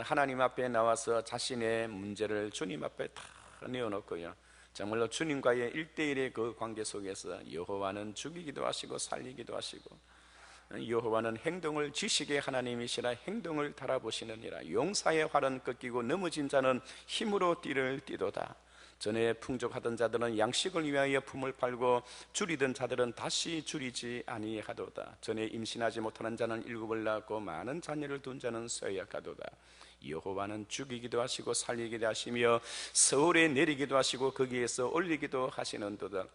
하나님 앞에 나와서 자신의 문제를 주님 앞에 다 내어놓고요, 정말로 주님과의 1대1의 그 관계 속에서 여호와는 죽이기도 하시고 살리기도 하시고, 여호와는 행동을 지식의 하나님이시라 행동을 달아보시느니라. 용사의 활은 꺾이고 넘어진 자는 힘으로 띠를 띠도다. 전에 풍족하던 자들은 양식을 위하여 품을 팔고 줄이던 자들은 다시 줄이지 아니하도다. 전에 임신하지 못하는 자는 7을 낳고 많은 자녀를 둔 자는 쇠약하도다. 여호와는 죽이기도 하시고 살리기도 하시며 서울에 내리기도 하시고 거기에서 올리기도 하시는도다.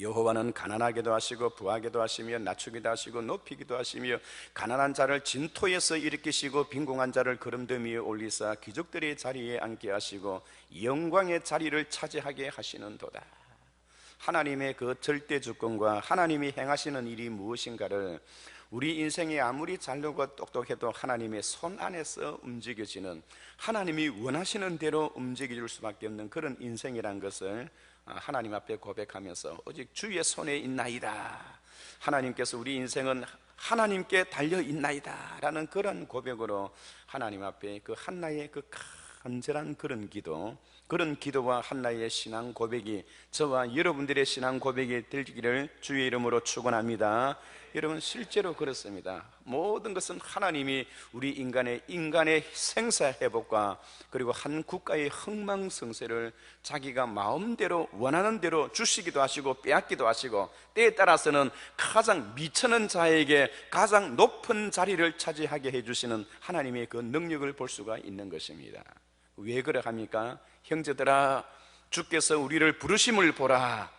여호와는 가난하게도 하시고 부하게도 하시며 낮추기도 하시고 높이기도 하시며 가난한 자를 진토에서 일으키시고 빈궁한 자를 거름등 위에 올리사 귀족들의 자리에 앉게 하시고 영광의 자리를 차지하게 하시는도다. 하나님의 그 절대 주권과 하나님이 행하시는 일이 무엇인가를 우리 인생이 아무리 잘나고 똑똑해도 하나님의 손 안에서 움직여지는, 하나님이 원하시는 대로 움직일 수밖에 없는 그런 인생이란 것을 하나님 앞에 고백하면서 오직 주의 손에 있나이다, 하나님께서 우리 인생은 하나님께 달려 있나이다 라는 그런 고백으로 하나님 앞에 그 한나의 그 간절한 그런 기도, 그런 기도와 한나의 신앙 고백이 저와 여러분들의 신앙 고백이 되기를 주의 이름으로 축원합니다. 여러분, 실제로 그렇습니다. 모든 것은 하나님이 우리 인간의 생사회복과 그리고 한 국가의 흥망성쇠를 자기가 마음대로 원하는 대로 주시기도 하시고 빼앗기도 하시고, 때에 따라서는 가장 미천한 자에게 가장 높은 자리를 차지하게 해주시는 하나님의 그 능력을 볼 수가 있는 것입니다. 왜 그래 합니까? 형제들아, 주께서 우리를 부르심을 보라.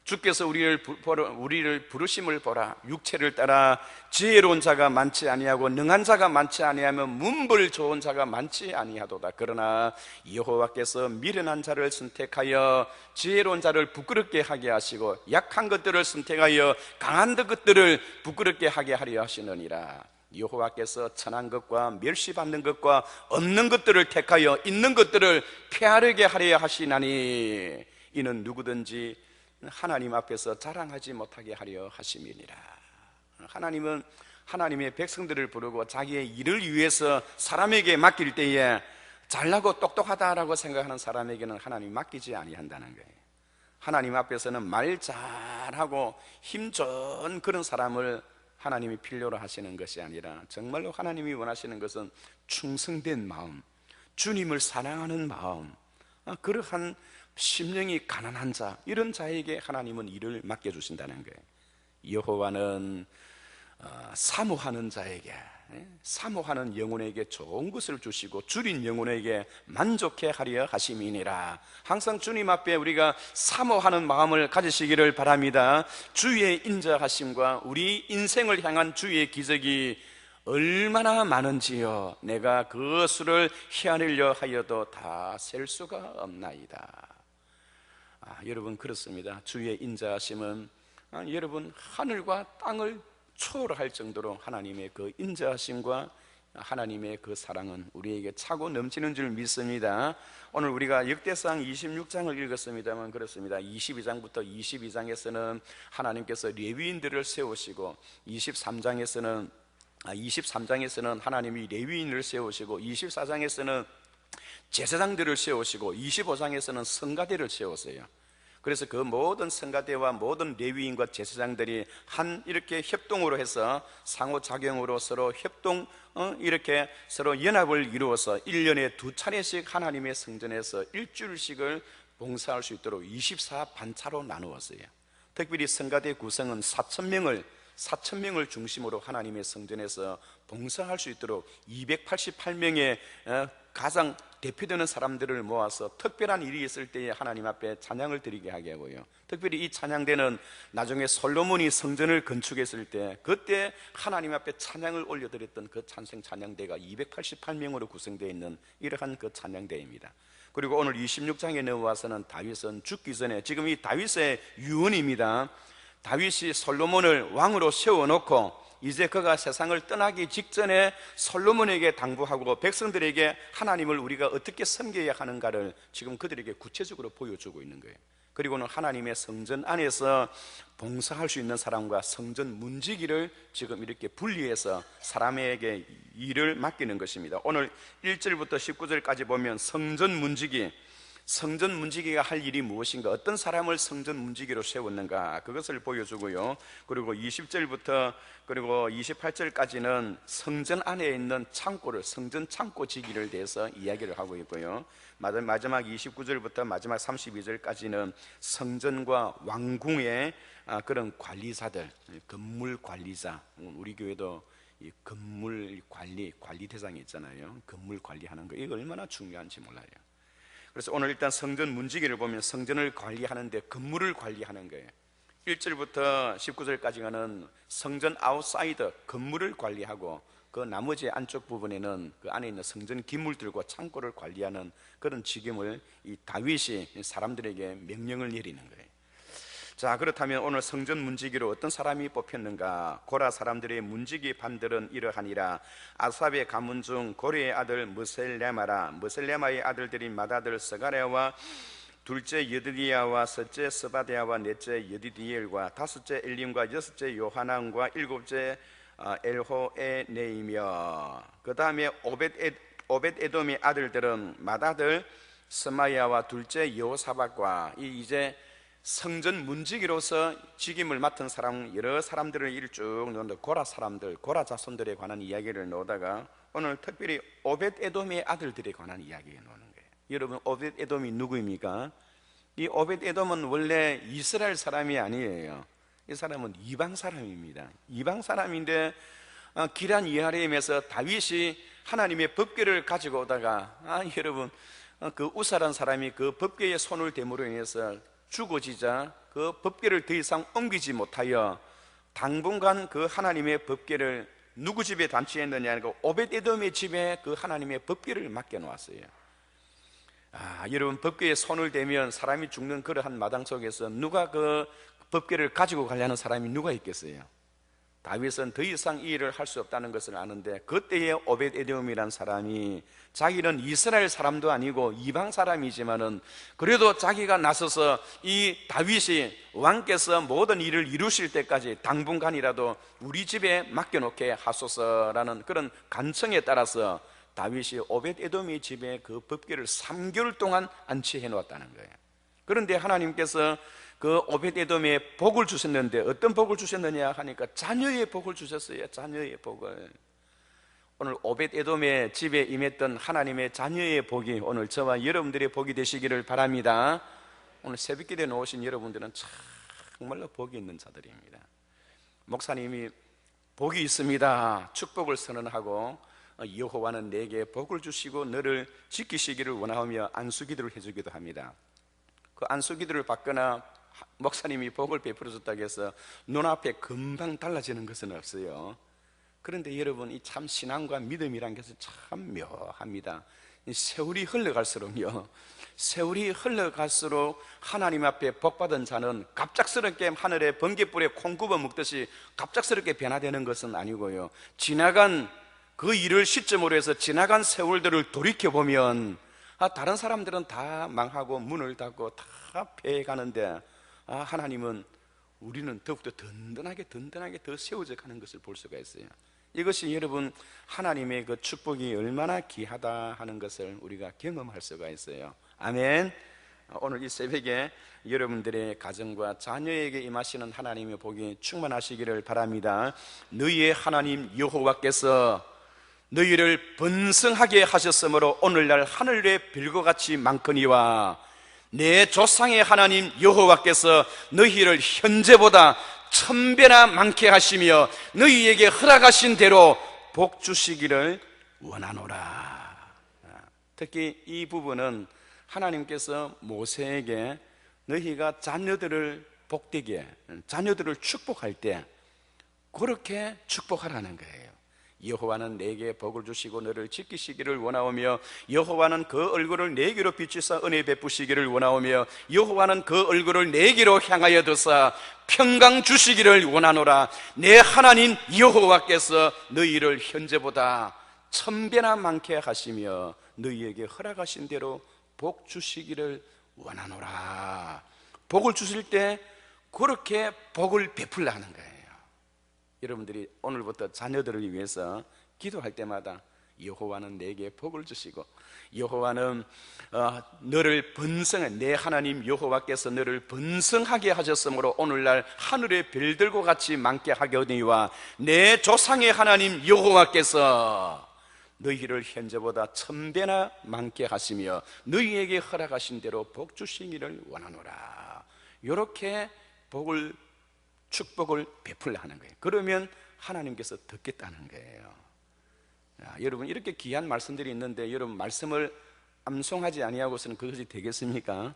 주께서 우리를 부르심을 보라. 육체를 따라 지혜로운 자가 많지 아니하고 능한 자가 많지 아니하며 문벌 좋은 자가 많지 아니하도다. 그러나 여호와께서 미련한 자를 선택하여 지혜로운 자를 부끄럽게 하게 하시고 약한 것들을 선택하여 강한 것들을 부끄럽게 하게 하려 하시느니라. 여호와께서 천한 것과 멸시받는 것과 없는 것들을 택하여 있는 것들을 폐하려게 하려 하시나니 이는 누구든지 하나님 앞에서 자랑하지 못하게 하려 하심이니라. 하나님은 하나님의 백성들을 부르고 자기의 일을 위해서 사람에게 맡길 때에 잘나고 똑똑하다라고 생각하는 사람에게는 하나님이 맡기지 아니한다는 거예요. 하나님 앞에서는 말 잘하고 힘 좋은 그런 사람을 하나님이 필요로 하시는 것이 아니라 정말로 하나님이 원하시는 것은 충성된 마음, 주님을 사랑하는 마음, 그러한 심령이 가난한 자, 이런 자에게 하나님은 일을 맡겨주신다는 거예요. 여호와는 사모하는 자에게, 사모하는 영혼에게 좋은 것을 주시고 줄인 영혼에게 만족해 하려 하심이니라. 항상 주님 앞에 우리가 사모하는 마음을 가지시기를 바랍니다. 주의 인자하심과 우리 인생을 향한 주의 기적이 얼마나 많은지요, 내가 그 수를 헤아리려 하여도 다 셀 수가 없나이다. 여러분, 그렇습니다. 주의 인자하심은 여러분 하늘과 땅을 초월할 정도로 하나님의 그 인자하심과 하나님의 그 사랑은 우리에게 차고 넘치는 줄 믿습니다. 오늘 우리가 역대상 26장을 읽었습니다만 그렇습니다. 22장부터 22장에서는 하나님께서 레위인들을 세우시고 23장에서는 하나님이 레위인을 세우시고 24장에서는 제사장들을 세우시고 25장에서는 성가대를 세웠어요. 그래서 그 모든 성가대와 모든 레위인과 제사장들이 이렇게 협동으로 해서 상호작용으로 서로 이렇게 서로 연합을 이루어서 1년에 2차례씩 하나님의 성전에서 일주일씩을 봉사할 수 있도록 24반차로 나누었어요. 특별히 성가대 구성은 4,000명을 중심으로 하나님의 성전에서 봉사할 수 있도록 288명의 가장 대표되는 사람들을 모아서 특별한 일이 있을 때에 하나님 앞에 찬양을 드리게 하게 하고요, 특별히 이 찬양대는 나중에 솔로몬이 성전을 건축했을 때 그때 하나님 앞에 찬양을 올려드렸던 그 찬송 찬양대가 288명으로 구성되어 있는 이러한 그 찬양대입니다. 그리고 오늘 26장에 넘어와서는 다윗은 죽기 전에, 지금 이 다윗의 유언입니다. 다윗이 솔로몬을 왕으로 세워놓고 이제 그가 세상을 떠나기 직전에 솔로몬에게 당부하고 백성들에게 하나님을 우리가 어떻게 섬겨야 하는가를 지금 그들에게 구체적으로 보여주고 있는 거예요. 그리고는 하나님의 성전 안에서 봉사할 수 있는 사람과 성전 문지기를 지금 이렇게 분리해서 사람에게 일을 맡기는 것입니다. 오늘 1절부터 19절까지 보면 성전 문지기가 할 일이 무엇인가, 어떤 사람을 성전 문지기로 세웠는가, 그것을 보여주고요. 그리고 20절부터 그리고 28절까지는 성전 안에 있는 창고를, 성전 창고지기를 대해서 이야기를 하고 있고요. 마지막 29절부터 마지막 32절까지는 성전과 왕궁의 그런 관리사들, 건물 관리자, 우리 교회도 이 건물 관리 대상이 있잖아요. 건물 관리하는 거, 이거 얼마나 중요한지 몰라요. 그래서 오늘 일단 성전 문지기를 보면 성전을 관리하는데 건물을 관리하는 거예요. 1절부터 19절까지는 성전 아웃사이더, 건물을 관리하고 그 나머지 안쪽 부분에는 그 안에 있는 성전 기물들과 창고를 관리하는 그런 직임을 이 다윗이 사람들에게 명령을 내리는 거예요. 자, 그렇다면 오늘 성전 문지기로 어떤 사람이 뽑혔는가? 고라 사람들의 문지기 반들은 이러하니라. 아삽의 가문 중 고레의 아들 무셀레마라. 무셀레마의 아들들인 맏아들 스가랴와 둘째 여드디야와 셋째 스바데야와 넷째 여디디엘과 다섯째 엘림과 여섯째 요하난과 일곱째 엘호에네이며, 그 다음에 오벳에돔의 아들들은 맏아들 스마야와 둘째 여호사밧과, 이제 성전 문지기로서 직임을 맡은 사람, 여러 사람들을 일쭉 넣는데 고라 사람들, 고라 자손들에 관한 이야기를 넣다가 오늘 특별히 오벳에돔의 아들들에 관한 이야기를 넣는 거예요. 여러분, 오벳에돔이 누구입니까? 이 오벳에돔은 원래 이스라엘 사람이 아니에요. 이 사람은 이방 사람입니다. 이방 사람인데 기란 이하렘에서 다윗이 하나님의 법궤를 가지고 오다가 여러분, 그 우사란 사람이 그 법궤의 손을 대므로 인해서 죽어지자 그 법궤를 더 이상 옮기지 못하여 당분간 그 하나님의 법궤를 누구 집에 단치했느냐, 그 오벳에돔의 집에 그 하나님의 법궤를 맡겨 놓았어요. 여러분, 법궤에 손을 대면 사람이 죽는 그러한 마당 속에서 누가 그 법궤를 가지고 가려는 사람이 누가 있겠어요? 다윗은 더 이상 이 일을 할 수 없다는 것을 아는데, 그때에 오벳에돔이라는 사람이, 자기는 이스라엘 사람도 아니고 이방 사람이지만은 그래도 자기가 나서서 이 다윗이 왕께서 모든 일을 이루실 때까지 당분간이라도 우리 집에 맡겨놓게 하소서라는 그런 간청에 따라서 다윗이 오벳에돔의 집에 그 법궤를 3개월 동안 안치해 놓았다는 거예요. 그런데 하나님께서 그 오벳에돔에 복을 주셨는데, 어떤 복을 주셨느냐 하니까 자녀의 복을 주셨어요. 자녀의 복을. 오늘 오벳에돔의 집에 임했던 하나님의 자녀의 복이 오늘 저와 여러분들의 복이 되시기를 바랍니다. 오늘 새벽기도에 나오신 여러분들은 정말로 복이 있는 자들입니다. 목사님이 복이 있습니다, 축복을 선언하고 여호와는 내게 복을 주시고 너를 지키시기를 원하며 안수기도를 해주기도 합니다. 그 안수기도를 받거나 목사님이 복을 베풀어 줬다고 해서 눈앞에 금방 달라지는 것은 없어요. 그런데 여러분, 이 참 신앙과 믿음이란 것은 참 묘합니다. 세월이 흘러갈수록요, 세월이 흘러갈수록 하나님 앞에 복받은 자는 갑작스럽게 하늘에 번개불에 콩 굽어 먹듯이 갑작스럽게 변화되는 것은 아니고요, 지나간 그 일을 시점으로 해서 지나간 세월들을 돌이켜보면 다른 사람들은 다 망하고 문을 닫고 다 패해가는데 하나님은, 우리는 더욱더 든든하게 더 세워져 가는 것을 볼 수가 있어요. 이것이 여러분, 하나님의 그 축복이 얼마나 귀하다 하는 것을 우리가 경험할 수가 있어요. 아멘. 오늘 이 새벽에 여러분들의 가정과 자녀에게 임하시는 하나님의 복이 충만하시기를 바랍니다. 너희의 하나님 여호와께서 너희를 번성하게 하셨으므로 오늘날 하늘의 별과 같이 많거니와 내 조상의 하나님 여호와께서 너희를 현재보다 1000배나 많게 하시며 너희에게 허락하신 대로 복 주시기를 원하노라. 특히 이 부분은 하나님께서 모세에게 너희가 자녀들을 복되게, 자녀들을 축복할 때 그렇게 축복하라는 거예요. 여호와는 내게 복을 주시고 너를 지키시기를 원하오며 여호와는 그 얼굴을 내게로 비추사 은혜 베푸시기를 원하오며 여호와는 그 얼굴을 내게로 향하여 두사 평강 주시기를 원하노라. 내 하나님 여호와께서 너희를 현재보다 1000배나 많게 하시며 너희에게 허락하신 대로 복 주시기를 원하노라. 복을 주실 때 그렇게 복을 베풀라 하는 거예요. 여러분들이 오늘부터 자녀들을 위해서 기도할 때마다 여호와는 내게 복을 주시고, 여호와는 너를 번성해, 내 하나님 여호와께서 너를 번성하게 하셨으므로 오늘날 하늘의 별들과 같이 많게 하거니와 내 조상의 하나님 여호와께서 너희를 현재보다 1000배나 많게 하시며 너희에게 허락하신 대로 복 주시기를 원하노라. 이렇게 축복을 베풀라 하는 거예요. 그러면 하나님께서 듣겠다는 거예요. 여러분, 이렇게 귀한 말씀들이 있는데 여러분 말씀을 암송하지 아니하고서는 그것이 되겠습니까?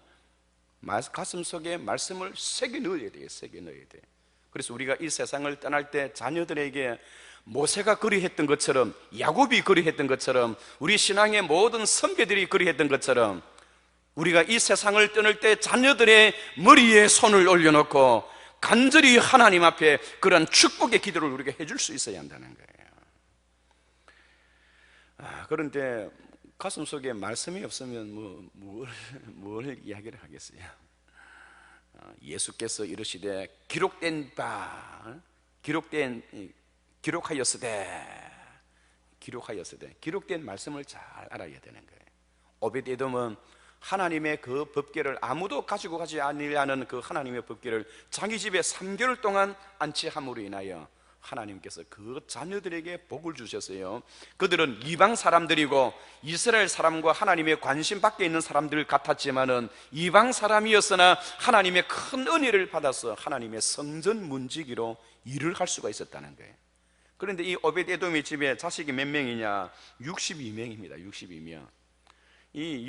가슴 속에 말씀을 새겨 넣어야 돼요. 새겨 넣어야 돼요. 그래서 우리가 이 세상을 떠날 때 자녀들에게 모세가 그리했던 것처럼, 야곱이 그리했던 것처럼, 우리 신앙의 모든 선배들이 그리했던 것처럼, 우리가 이 세상을 떠날 때 자녀들의 머리에 손을 올려놓고 간절히 하나님 앞에 그런 축복의 기도를 우리가 해줄 수 있어야 한다는 거예요. 그런데 가슴 속에 말씀이 없으면 뭘 이야기를 하겠어요? 예수께서 이르시되 기록하였으되 기록된 말씀을 잘 알아야 되는 거예요. 오벳에돔은 하나님의 그 법궤를 아무도 가지고 가지 아니하는 그 하나님의 법궤를 자기 집에 3개월 동안 안치함으로 인하여 하나님께서 그 자녀들에게 복을 주셨어요. 그들은 이방 사람들이고 이스라엘 사람과 하나님의 관심 밖에 있는 사람들 같았지만은 이방 사람이었으나 하나님의 큰 은혜를 받아서 하나님의 성전 문지기로 일을 할 수가 있었다는 거예요. 그런데 이 오벳에돔의 집에 자식이 몇 명이냐? 62명입니다. 62명.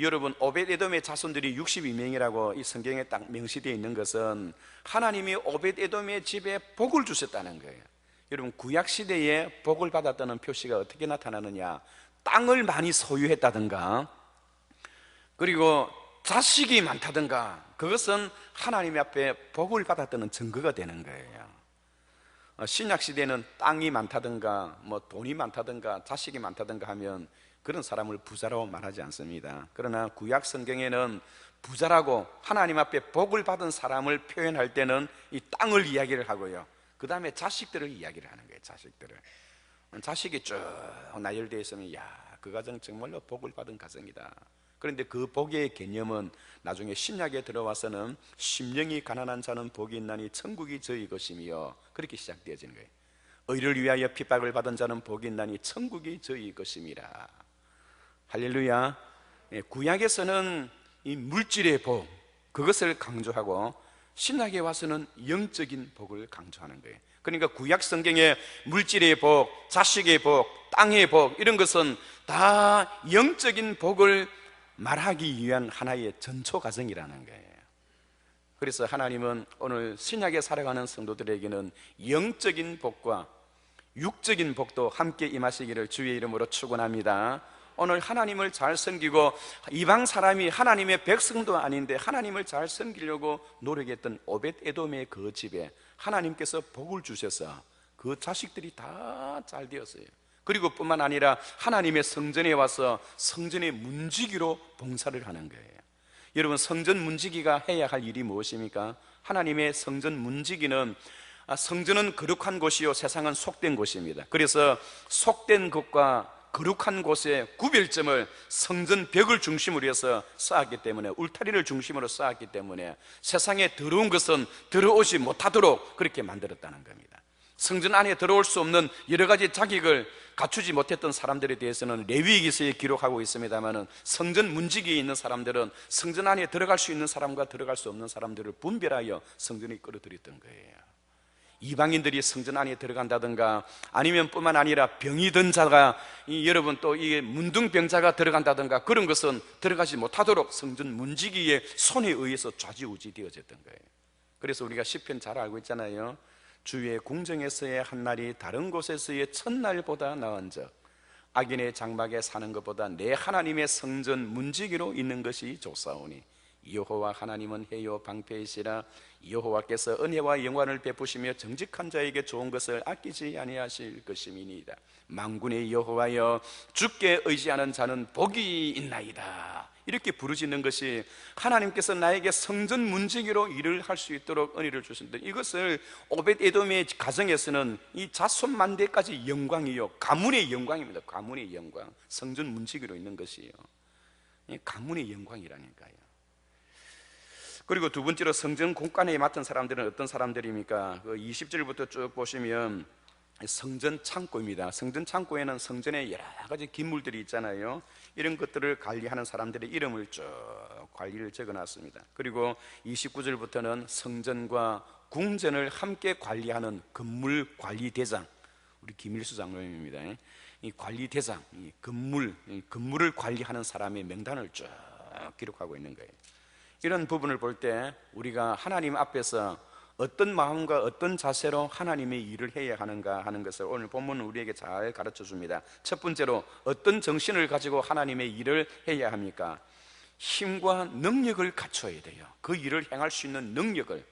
여러분, 오벳에돔의 자손들이 62명이라고 이 성경에 딱 명시되어 있는 것은 하나님이 오벳에돔의 집에 복을 주셨다는 거예요. 여러분, 구약시대에 복을 받았다는 표시가 어떻게 나타나느냐? 땅을 많이 소유했다든가, 그리고 자식이 많다든가, 그것은 하나님 앞에 복을 받았다는 증거가 되는 거예요. 신약시대는 땅이 많다든가, 돈이 많다든가, 자식이 많다든가 하면 그런 사람을 부자라고 말하지 않습니다. 그러나 구약 성경에는 부자라고 하나님 앞에 복을 받은 사람을 표현할 때는 이 땅을 이야기를 하고요, 그 다음에 자식들을 이야기를 하는 거예요. 자식이 쭉 나열되어 있으면 그 가정 정말로 복을 받은 가정이다. 그런데 그 복의 개념은 나중에 신약에 들어와서는 심령이 가난한 자는 복이 있나니 천국이 저희 것이며, 그렇게 시작되어지는 거예요. 의를 위하여 핍박을 받은 자는 복이 있나니 천국이 저희 것임이라. 할렐루야. 구약에서는 이 물질의 복, 그것을 강조하고 신약에 와서는 영적인 복을 강조하는 거예요. 그러니까 구약 성경의 물질의 복, 자식의 복, 땅의 복, 이런 것은 다 영적인 복을 말하기 위한 하나의 전초 과정이라는 거예요. 그래서 하나님은 오늘 신약에 살아가는 성도들에게는 영적인 복과 육적인 복도 함께 임하시기를 주의 이름으로 축원합니다. 오늘 하나님을 잘 섬기고 이방 사람이 하나님의 백성도 아닌데 하나님을 잘 섬기려고 노력했던 오벳에돔의 그 집에 하나님께서 복을 주셔서 그 자식들이 다 잘 되었어요. 그리고 뿐만 아니라 하나님의 성전에 와서 성전의 문지기로 봉사를 하는 거예요. 여러분, 성전 문지기가 해야 할 일이 무엇입니까? 하나님의 성전 문지기는, 성전은 거룩한 곳이요 세상은 속된 곳입니다. 그래서 속된 것과 거룩한 곳의 구별점을 성전 벽을 중심으로 해서 쌓았기 때문에, 울타리를 중심으로 쌓았기 때문에 세상에 더러운 것은 들어오지 못하도록 그렇게 만들었다는 겁니다. 성전 안에 들어올 수 없는 여러 가지 자격을 갖추지 못했던 사람들에 대해서는 레위기서에 기록하고 있습니다만, 성전 문지기에 있는 사람들은 성전 안에 들어갈 수 있는 사람과 들어갈 수 없는 사람들을 분별하여 성전에 끌어들였던 거예요. 이방인들이 성전 안에 들어간다든가, 아니면 뿐만 아니라 병이 든 자가, 여러분 또 이 문둥병자가 들어간다든가, 그런 것은 들어가지 못하도록 성전 문지기의 손에 의해서 좌지우지 되어졌던 거예요. 그래서 우리가 시편 잘 알고 있잖아요. 주의 궁정에서의 한날이 다른 곳에서의 첫날보다 나은즉 악인의 장막에 사는 것보다 내 하나님의 성전 문지기로 있는 것이 좋사오니 여호와 하나님은 해요 방패이시라. 여호와께서 은혜와 영광을 베푸시며 정직한 자에게 좋은 것을 아끼지 아니하실 것임이니이다. 만군의 여호와여, 주께 의지하는 자는 복이 있나이다. 이렇게 부르짖는 것이 하나님께서 나에게 성전 문지기로 일을 할 수 있도록 은혜를 주신다. 이것을 오벳 에돔의 가정에서는 이 자손만대까지 영광이요, 가문의 영광입니다. 가문의 영광, 성전 문지기로 있는 것이요, 가문의 영광이라니까요. 그리고 두 번째로 성전 공간에 맡은 사람들은 어떤 사람들입니까? 그 20절부터 쭉 보시면 성전 창고입니다. 성전 창고에는 성전에 여러 가지 기물들이 있잖아요. 이런 것들을 관리하는 사람들의 이름을 쭉 관리를 적어놨습니다. 그리고 29절부터는 성전과 궁전을 함께 관리하는 건물관리대장, 우리 김일수 장로님입니다. 이 관리대장, 이 건물을 관리하는 사람의 명단을 쭉 기록하고 있는 거예요. 이런 부분을 볼 때 우리가 하나님 앞에서 어떤 마음과 어떤 자세로 하나님의 일을 해야 하는가 하는 것을 오늘 본문은 우리에게 잘 가르쳐 줍니다. 첫 번째로 어떤 정신을 가지고 하나님의 일을 해야 합니까? 힘과 능력을 갖춰야 돼요. 그 일을 행할 수 있는 능력을.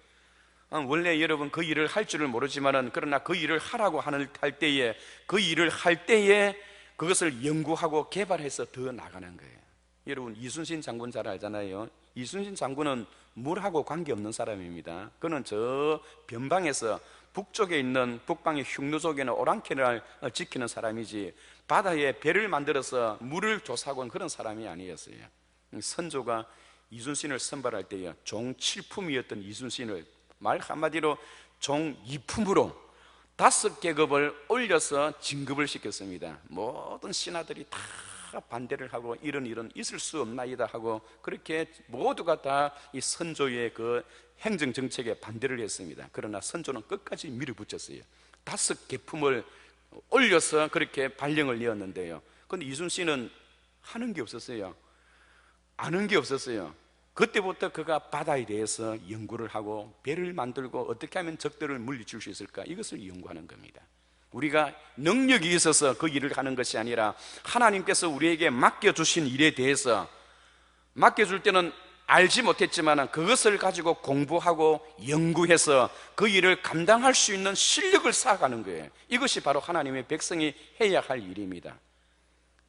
원래 여러분 그 일을 할 줄을 모르지만은, 그러나 그 일을 하라고 할 때에, 그 일을 할 때에 그것을 연구하고 개발해서 더 나가는 거예요. 여러분 이순신 장군 잘 알잖아요. 이순신 장군은 물하고 관계없는 사람입니다. 그는 저 변방에서 북쪽에 있는, 북방의 흉노족에는 오랑캐를 지키는 사람이지 바다에 배를 만들어서 물을 조사하고 온 그런 사람이 아니었어요. 선조가 이순신을 선발할 때요, 종 7품이었던 이순신을 말 한마디로 종 2품으로 5계급을 올려서 진급을 시켰습니다. 모든 신하들이 다 반대를 하고 이런 있을 수 없나이다 하고, 그렇게 모두가 다 이 선조의 그 행정 정책에 반대를 했습니다. 그러나 선조는 끝까지 밀어붙였어요. 5계품을 올려서 그렇게 발령을 내었는데요, 그런데 이순신은 하는 게 없었어요. 아는 게 없었어요. 그때부터 그가 바다에 대해서 연구를 하고 배를 만들고 어떻게 하면 적들을 물리칠 수 있을까, 이것을 연구하는 겁니다. 우리가 능력이 있어서 그 일을 하는 것이 아니라 하나님께서 우리에게 맡겨주신 일에 대해서, 맡겨줄 때는 알지 못했지만 그것을 가지고 공부하고 연구해서 그 일을 감당할 수 있는 실력을 쌓아가는 거예요. 이것이 바로 하나님의 백성이 해야 할 일입니다.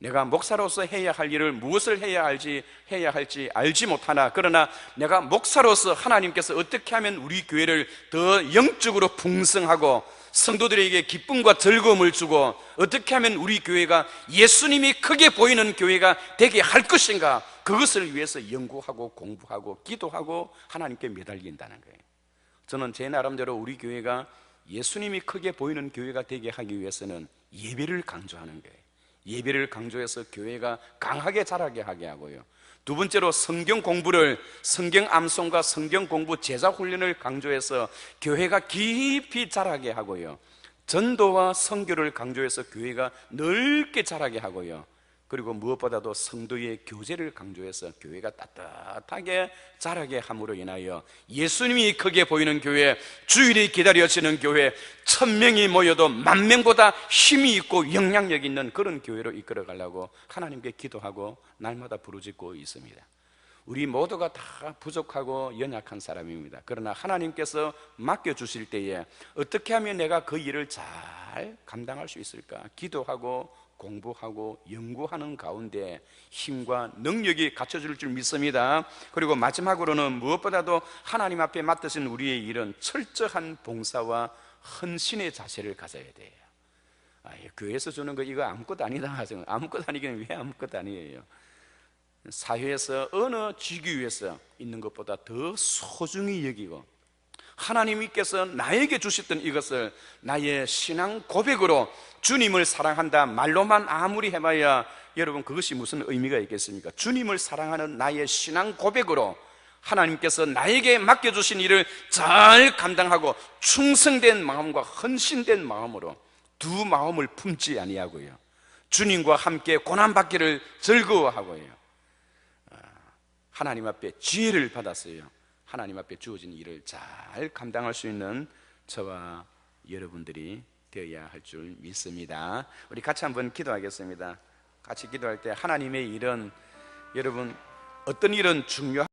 내가 목사로서 해야 할 일을 무엇을 해야 할지 알지 못하나, 그러나 내가 목사로서 하나님께서 어떻게 하면 우리 교회를 더 영적으로 풍성하고 성도들에게 기쁨과 즐거움을 주고 어떻게 하면 우리 교회가 예수님이 크게 보이는 교회가 되게 할 것인가, 그것을 위해서 연구하고 공부하고 기도하고 하나님께 매달린다는 거예요. 저는 제 나름대로 우리 교회가 예수님이 크게 보이는 교회가 되게 하기 위해서는 예배를 강조하는 거예요. 예배를 강조해서 교회가 강하게 자라게 하게 하고요. 두 번째로 성경 공부를, 성경 암송과 성경 공부 제자 훈련을 강조해서 교회가 깊이 자라게 하고요. 전도와 선교를 강조해서 교회가 넓게 자라게 하고요. 그리고 무엇보다도 성도의 교제를 강조해서 교회가 따뜻하게 자라게 함으로 인하여 예수님이 크게 보이는 교회, 주일이 기다려지는 교회, 1000명이 모여도 10,000명보다 힘이 있고 영향력 있는 그런 교회로 이끌어 가려고 하나님께 기도하고 날마다 부르짖고 있습니다. 우리 모두가 다 부족하고 연약한 사람입니다. 그러나 하나님께서 맡겨주실 때에 어떻게 하면 내가 그 일을 잘 감당할 수 있을까 기도하고 공부하고 연구하는 가운데 힘과 능력이 갖춰질 줄 믿습니다. 그리고 마지막으로는 무엇보다도 하나님 앞에 맡으신 우리의 일은 철저한 봉사와 헌신의 자세를 가져야 돼요. 교회에서 주는 거 이거 아무것도 아니다 하죠. 아무것도 아니긴 왜 아무것도 아니에요. 사회에서 어느 직위 위에서 있는 것보다 더 소중히 여기고 하나님께서 나에게 주셨던 이것을 나의 신앙 고백으로 주님을 사랑한다 말로만 아무리 해봐야 여러분 그것이 무슨 의미가 있겠습니까? 주님을 사랑하는 나의 신앙 고백으로 하나님께서 나에게 맡겨주신 일을 잘 감당하고 충성된 마음과 헌신된 마음으로 두 마음을 품지 아니하고요, 주님과 함께 고난받기를 즐거워하고요, 하나님 앞에 지혜를 받았어요. 하나님 앞에 주어진 일을 잘 감당할 수 있는 저와 여러분들이 되어야 할 줄 믿습니다. 우리 같이 한번 기도하겠습니다. 같이 기도할 때 하나님의 일은, 여러분 어떤 일은 중요한